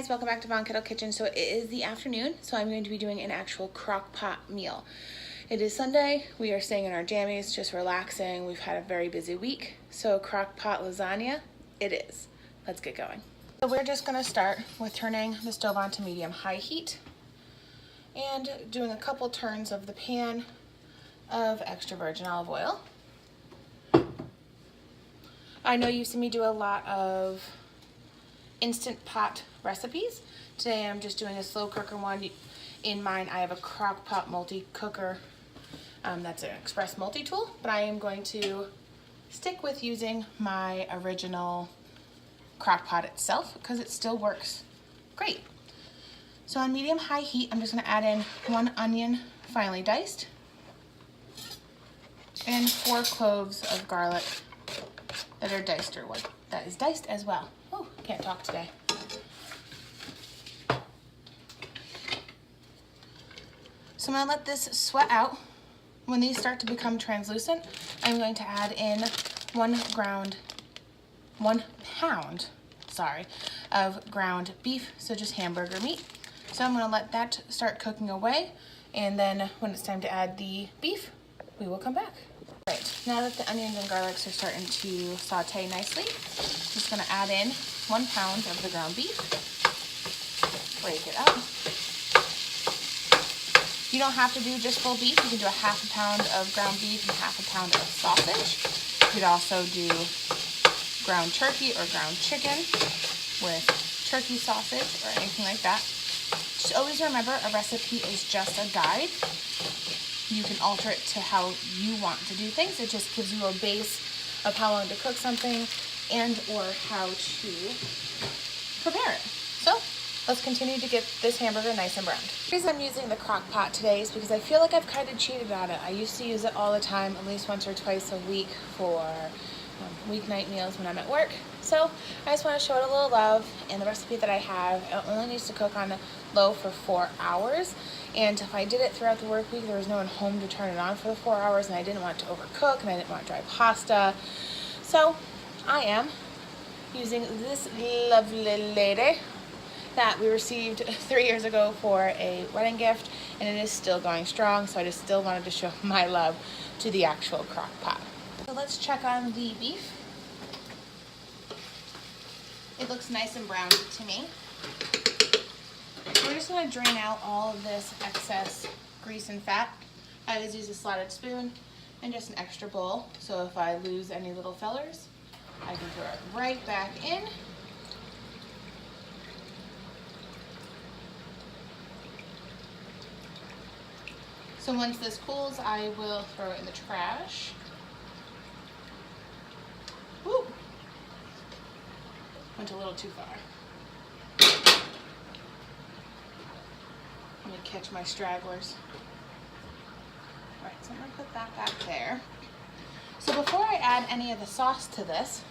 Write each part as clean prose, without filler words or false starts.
Guys, welcome back to Von Kettle Kitchen. So it is the afternoon, so I'm going to be doing an actual crock pot meal. It is Sunday. We are staying in our jammies, just relaxing. We've had a very busy week. So crock pot lasagna, it is. Let's get going. So we're just gonna start with turning the stove on to medium-high heat and doing a couple turns of the pan of extra virgin olive oil. I know you've seen me do a lot of instant pot recipes. Today I'm just doing a slow cooker one. In mine I have a crock pot multi-cooker that's an express multi-tool, but I am going to stick with using my original crock pot itself because it still works great. So on medium-high heat I'm just going to add in 1 onion finely diced and 4 cloves of garlic that are diced, or what that is diced as well. Oh, can't talk today. So I'm going to let this sweat out. When these start to become translucent, I'm going to add in 1 pound of ground beef, so just hamburger meat. So I'm going to let that start cooking away, and then when it's time to add the beef, we will come back. Right, now that the onions and garlics are starting to saute nicely, I'm just going to add in 1 pound of the ground beef, break it up. You don't have to do just full beef. You can do a ½ pound of ground beef and ½ pound of sausage. You could also do ground turkey or ground chicken with turkey sausage or anything like that. Just always remember, a recipe is just a guide. You can alter it to how you want to do things. It just gives you a base of how long to cook something and or how to prepare it. So let's continue to get this hamburger nice and browned. The reason I'm using the crock pot today is because I feel like I've kind of cheated on it. I used to use it all the time, at least once or twice a week for weeknight meals when I'm at work. So I just want to show it a little love, and the recipe that I have, it only needs to cook on low for 4 hours. And if I did it throughout the work week, there was no one home to turn it on for the 4 hours, and I didn't want to overcook, and I didn't want dry pasta. So I am using this lovely lady that we received 3 years ago for a wedding gift, and it is still going strong, so I just still wanted to show my love to the actual crock pot. So let's check on the beef. It looks nice and brown to me. We're just going to drain out all of this excess grease and fat. I always use a slotted spoon and just an extra bowl, so if I lose any little fellers, I can throw it right back in. So once this cools, I will throw it in the trash. Woo! Went a little too far. Let me catch my stragglers. Alright, so I'm going to put that back there. So before I add any of the sauce to this,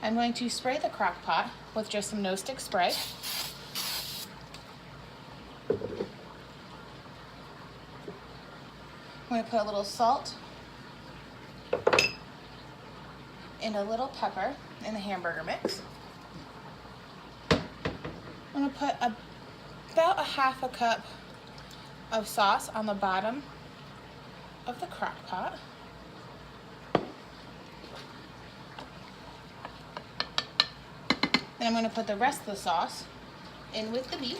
I'm going to spray the crock pot with just some no-stick spray. I'm going to put a little salt and a little pepper in the hamburger mix. I'm going to put about a ½ cup of sauce on the bottom of the crock pot. Then I'm going to put the rest of the sauce in with the beef.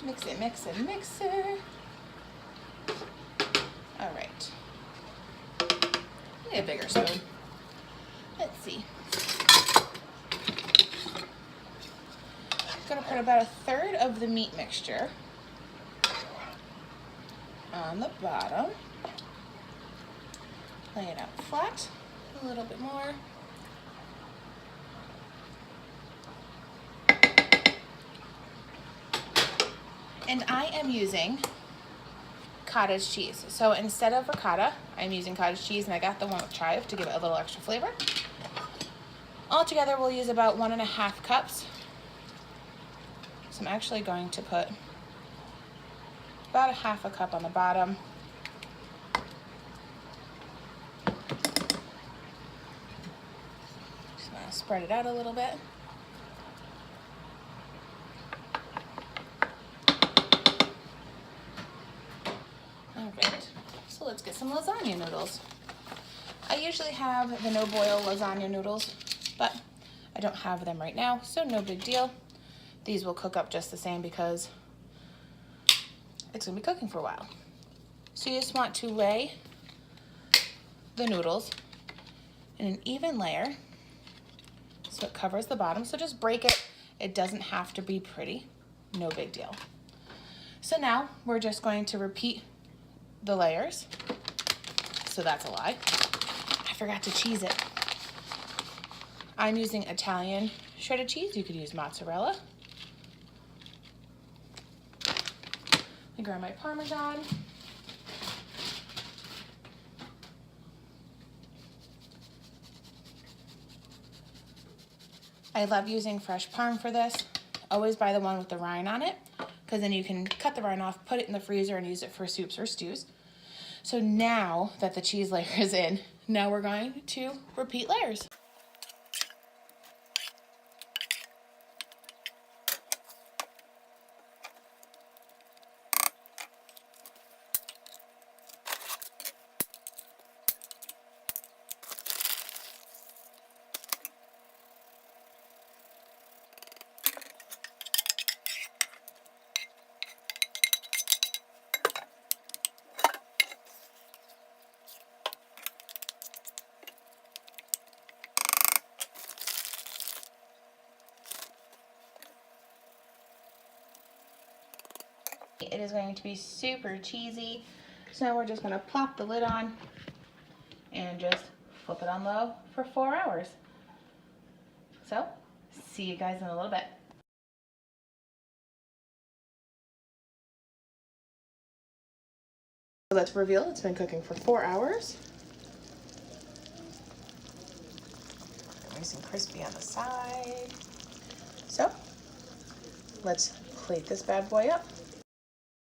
Mix it, mix it, mix it. All right. I need a bigger spoon. Let's see. I'm gonna put about 1/3 of the meat mixture on the bottom. Lay it out flat, a little bit more. And I am using cottage cheese. So instead of ricotta, I'm using cottage cheese, and I got the one with chive to give it a little extra flavor. Altogether, we'll use about 1.5 cups So I'm actually going to put about a half a cup on the bottom. Just gonna spread it out a little bit. All right, so let's get some lasagna noodles. I usually have the no boil lasagna noodles, but I don't have them right now, so no big deal. These will cook up just the same because it's gonna be cooking for a while. So you just want to lay the noodles in an even layer so it covers the bottom. So just break it. It doesn't have to be pretty, no big deal. So now we're just going to repeat the layers. So that's a lie. I forgot to cheese it. I'm using Italian shredded cheese. You could use mozzarella. I grab my parmesan. I love using fresh parm for this. Always buy the one with the rind on it, because then you can cut the rind off, put it in the freezer, and use it for soups or stews. So now that the cheese layer is in, now we're going to repeat layers. It is going to be super cheesy. So now we're just going to plop the lid on and just flip it on low for 4 hours. So, see you guys in a little bit. So let's reveal it's been cooking for 4 hours. Nice and crispy on the side. So, let's plate this bad boy up.